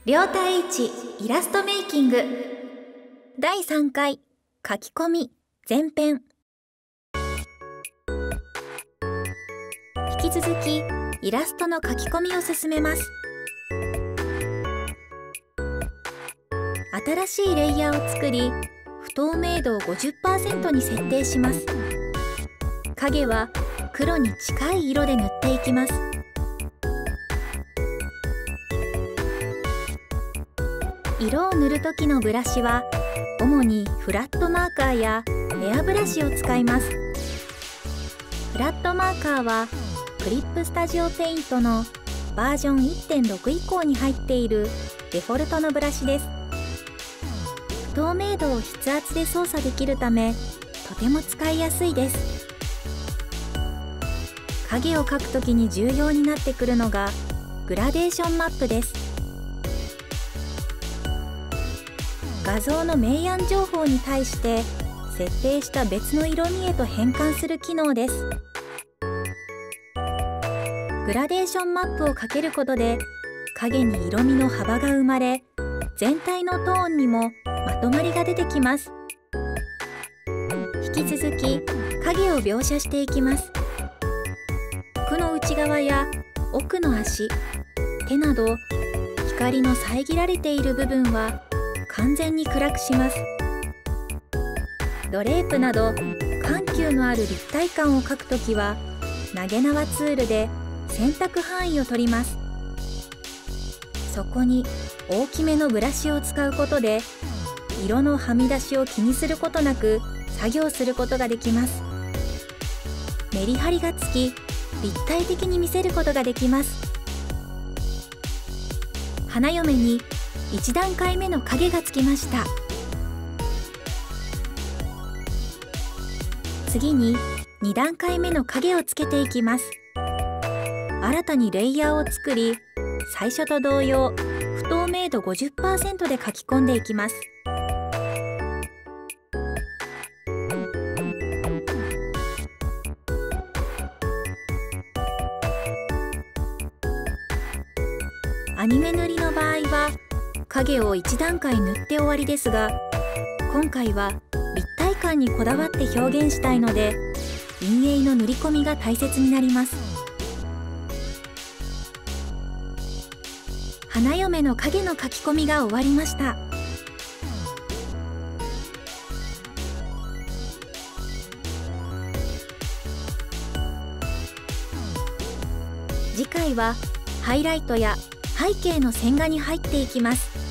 両対一イラストメイキング第3回書き込み前編。引き続きイラストの書き込みを進めます。新しいレイヤーを作り、不透明度を 50% に設定します。影は黒に近い色で塗っていきます。色を塗る時のブラシは主にフラットマーカーやエアブラシを使います。フラットマーカーはクリップスタジオペイントのバージョン 1.6 以降に入っているデフォルトのブラシです。不透明度を筆圧で操作できるためとても使いやすいです。影を描くときに重要になってくるのがグラデーションマップです。画像の明暗情報に対して設定した別の色味へと変換する機能です。グラデーションマップをかけることで影に色味の幅が生まれ、全体のトーンにもまとまりが出てきます。引き続き影を描写していきます。服の内側や奥の足、手など光の遮られている部分は完全に暗くします。ドレープなど緩急のある立体感を描くときは投げ縄ツールで選択範囲を取ります。そこに大きめのブラシを使うことで色のはみ出しを気にすることなく作業することができます。メリハリがつき立体的に見せることができます。花嫁に1段階目の影がつきました。次に2段階目の影をつけていきます。新たにレイヤーを作り、最初と同様不透明度 50% で書き込んでいきます。アニメ塗りの場合は影を1段階塗って終わりですが、今回は立体感にこだわって表現したいので陰影の塗り込みが大切になります。花嫁の影の描き込みが終わりました。次回はハイライトや背景の線画に入っていきます。